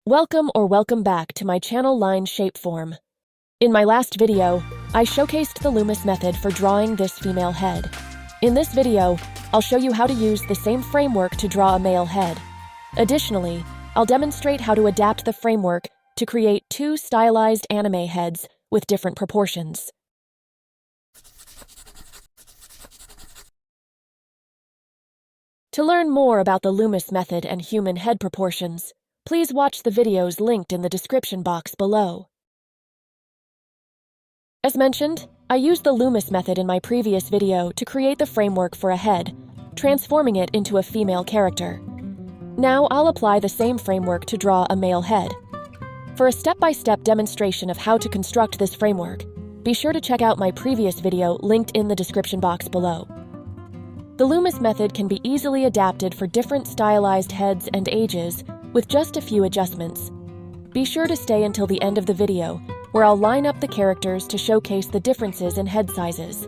Welcome back to my channel Line Shapeform. In my last video, I showcased the Loomis method for drawing this female head. In this video, I'll show you how to use the same framework to draw a male head. Additionally, I'll demonstrate how to adapt the framework to create two stylized anime heads with different proportions. To learn more about the Loomis method and human head proportions, please watch the videos linked in the description box below. As mentioned, I used the Loomis method in my previous video to create the framework for a head, transforming it into a female character. Now I'll apply the same framework to draw a male head. For a step-by-step demonstration of how to construct this framework, be sure to check out my previous video linked in the description box below. The Loomis method can be easily adapted for different stylized heads and ages with just a few adjustments. Be sure to stay until the end of the video, where I'll line up the characters to showcase the differences in head sizes.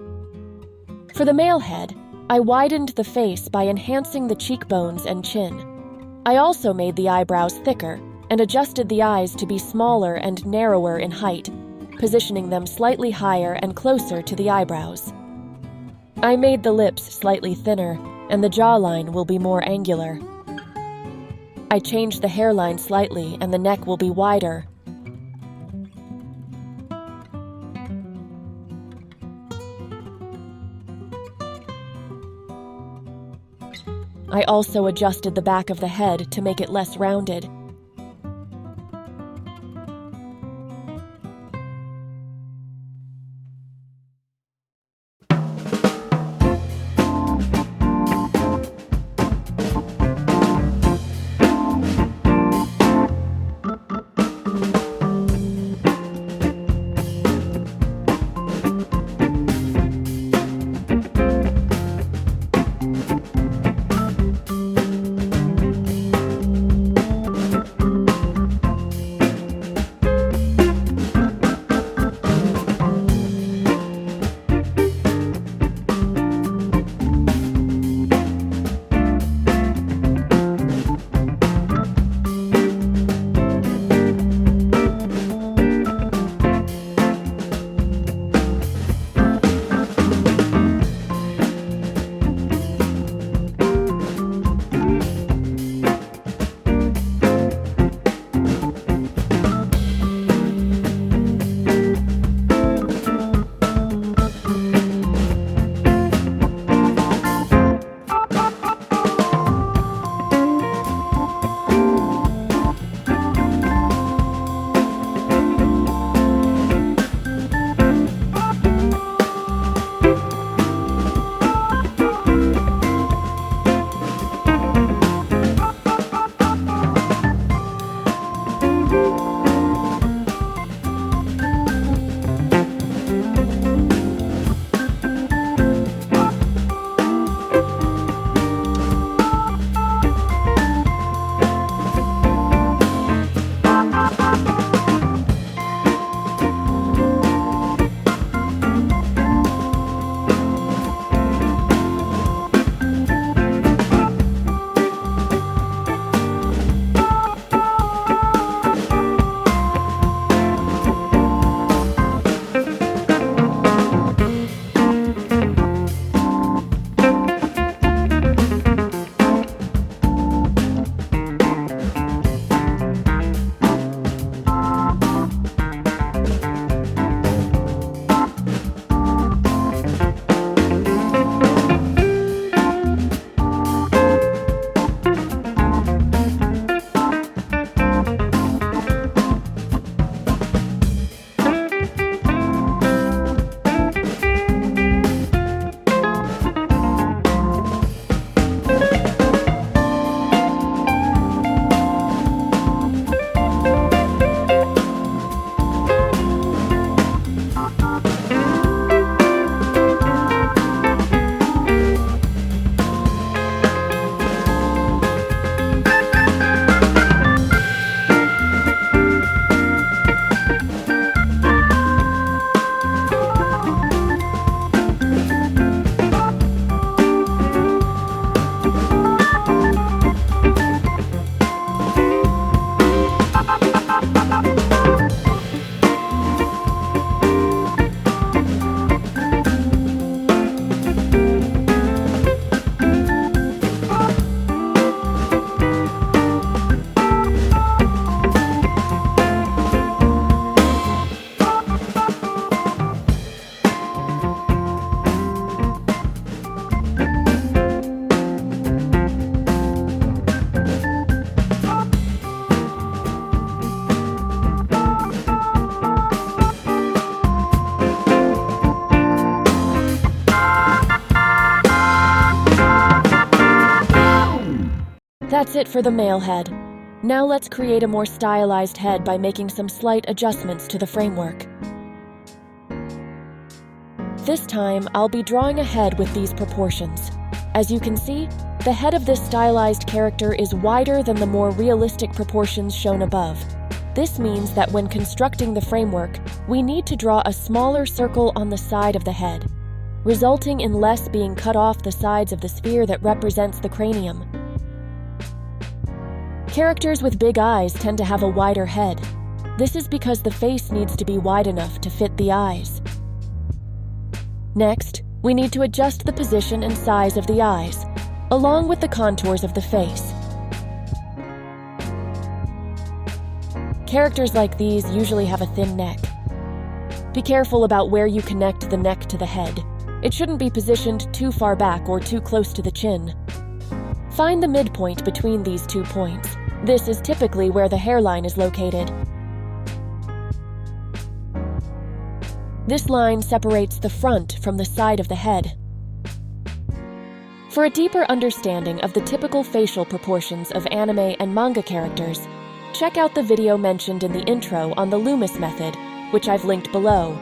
For the male head, I widened the face by enhancing the cheekbones and chin. I also made the eyebrows thicker and adjusted the eyes to be smaller and narrower in height, positioning them slightly higher and closer to the eyebrows. I made the lips slightly thinner, and the jawline will be more angular. I changed the hairline slightly, and the neck will be wider. I also adjusted the back of the head to make it less rounded. That's it for the male head. Now let's create a more stylized head by making some slight adjustments to the framework. This time, I'll be drawing a head with these proportions. As you can see, the head of this stylized character is wider than the more realistic proportions shown above. This means that when constructing the framework, we need to draw a smaller circle on the side of the head, resulting in less being cut off the sides of the sphere that represents the cranium. Characters with big eyes tend to have a wider head. This is because the face needs to be wide enough to fit the eyes. Next, we need to adjust the position and size of the eyes, along with the contours of the face. Characters like these usually have a thin neck. Be careful about where you connect the neck to the head. It shouldn't be positioned too far back or too close to the chin. Find the midpoint between these 2 points. This is typically where the hairline is located. This line separates the front from the side of the head. For a deeper understanding of the typical facial proportions of anime and manga characters, check out the video mentioned in the intro on the Loomis Method, which I've linked below.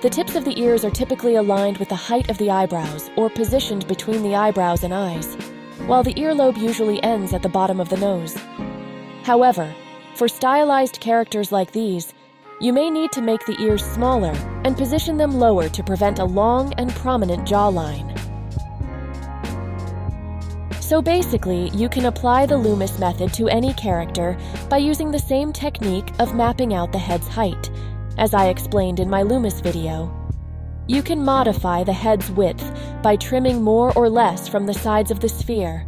The tips of the ears are typically aligned with the height of the eyebrows or positioned between the eyebrows and eyes, while the earlobe usually ends at the bottom of the nose. However, for stylized characters like these, you may need to make the ears smaller and position them lower to prevent a long and prominent jawline. So basically, you can apply the Loomis method to any character by using the same technique of mapping out the head's height, as I explained in my Loomis video. You can modify the head's width by trimming more or less from the sides of the sphere.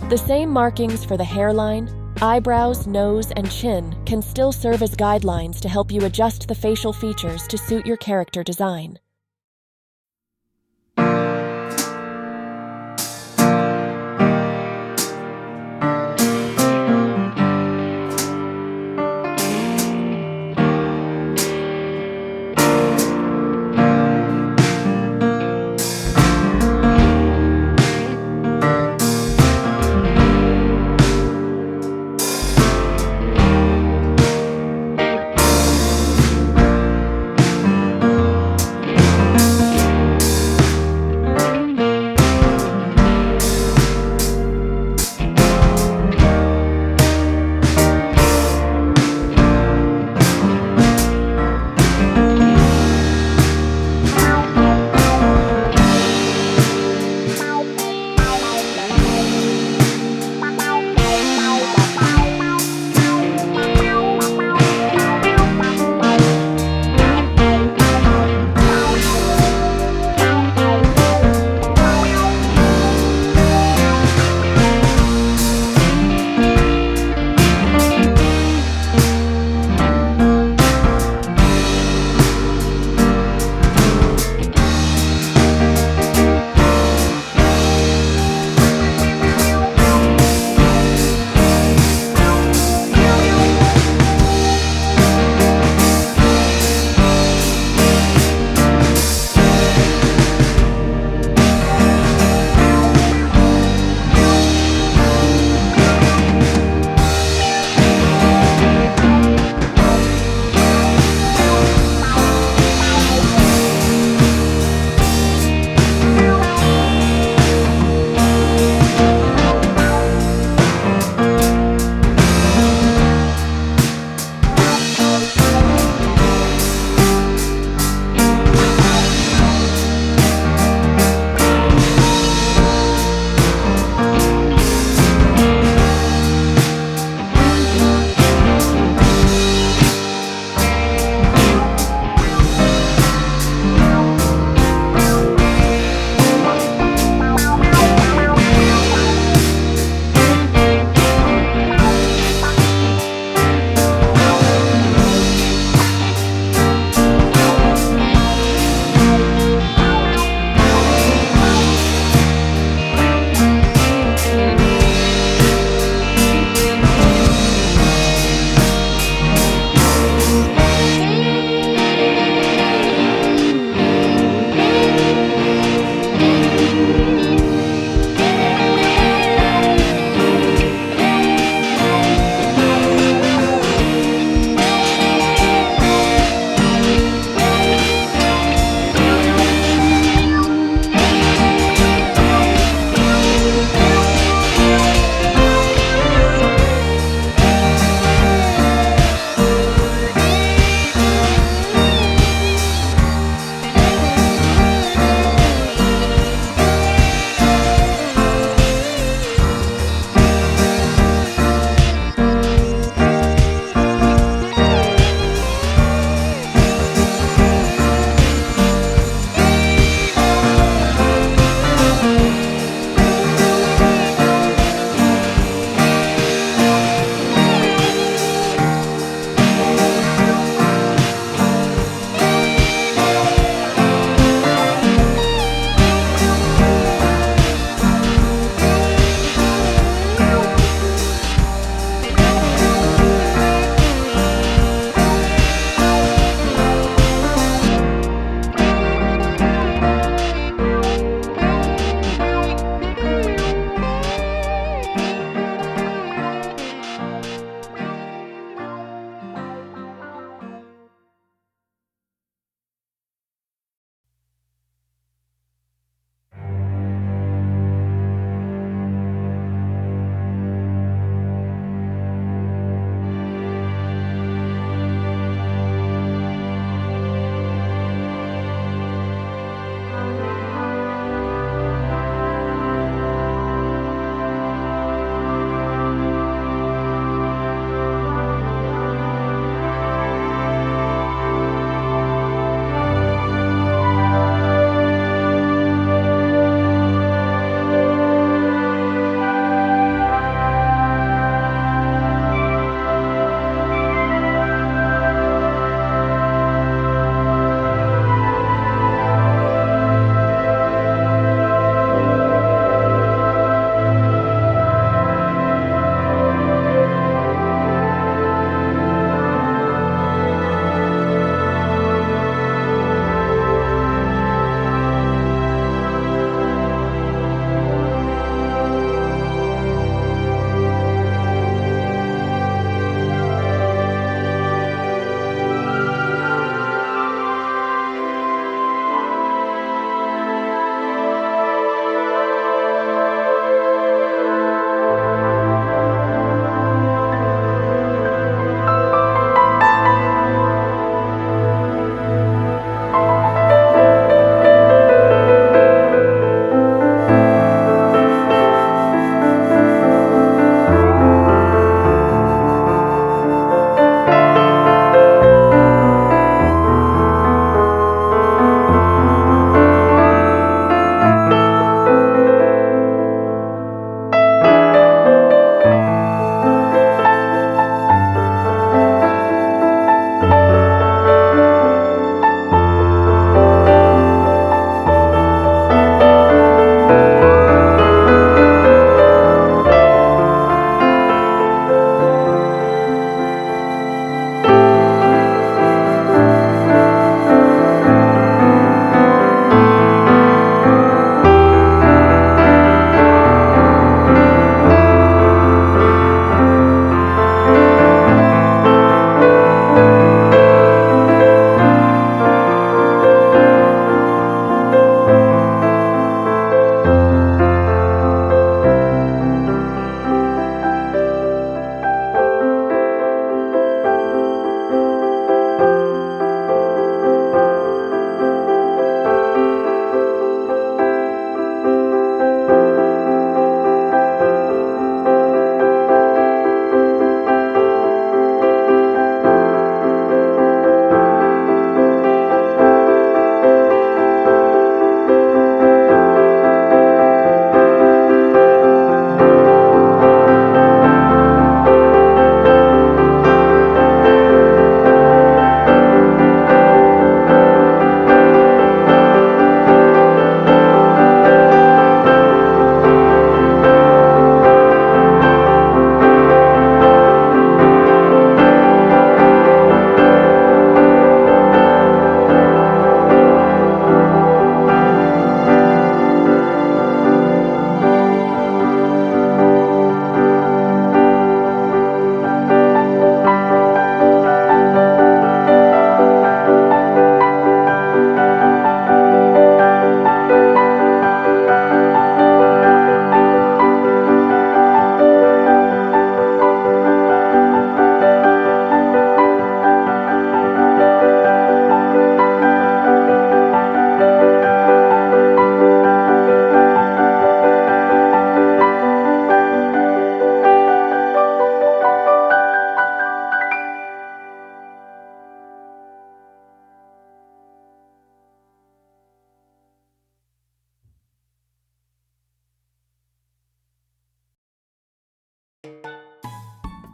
The same markings for the hairline, eyebrows, nose, and chin can still serve as guidelines to help you adjust the facial features to suit your character design.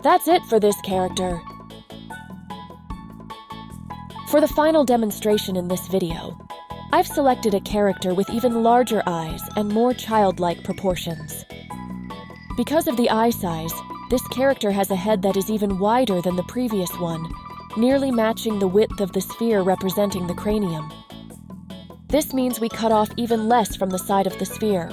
That's it for this character. For the final demonstration in this video, I've selected a character with even larger eyes and more childlike proportions. Because of the eye size, this character has a head that is even wider than the previous one, nearly matching the width of the sphere representing the cranium. This means we cut off even less from the side of the sphere.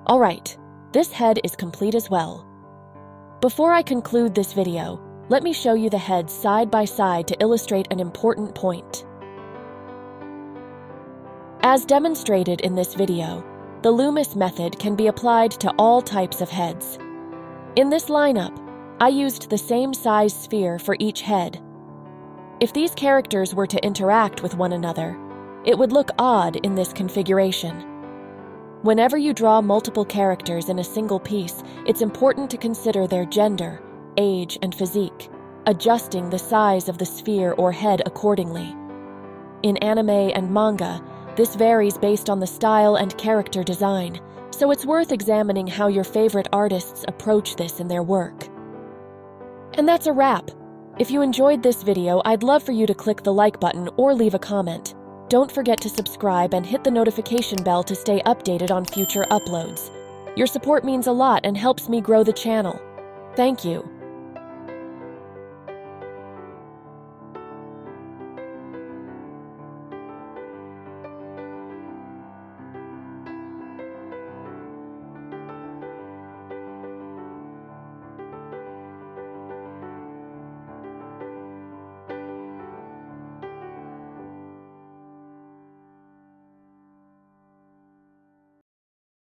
Alright, this head is complete as well. Before I conclude this video, let me show you the heads side by side to illustrate an important point. As demonstrated in this video, the Loomis method can be applied to all types of heads. In this lineup, I used the same size sphere for each head. If these characters were to interact with one another, it would look odd in this configuration. Whenever you draw multiple characters in a single piece, it's important to consider their gender, age, and physique, adjusting the size of the sphere or head accordingly. In anime and manga, this varies based on the style and character design, so it's worth examining how your favorite artists approach this in their work. And that's a wrap. If you enjoyed this video, I'd love for you to click the like button or leave a comment. Don't forget to subscribe and hit the notification bell to stay updated on future uploads. Your support means a lot and helps me grow the channel. Thank you.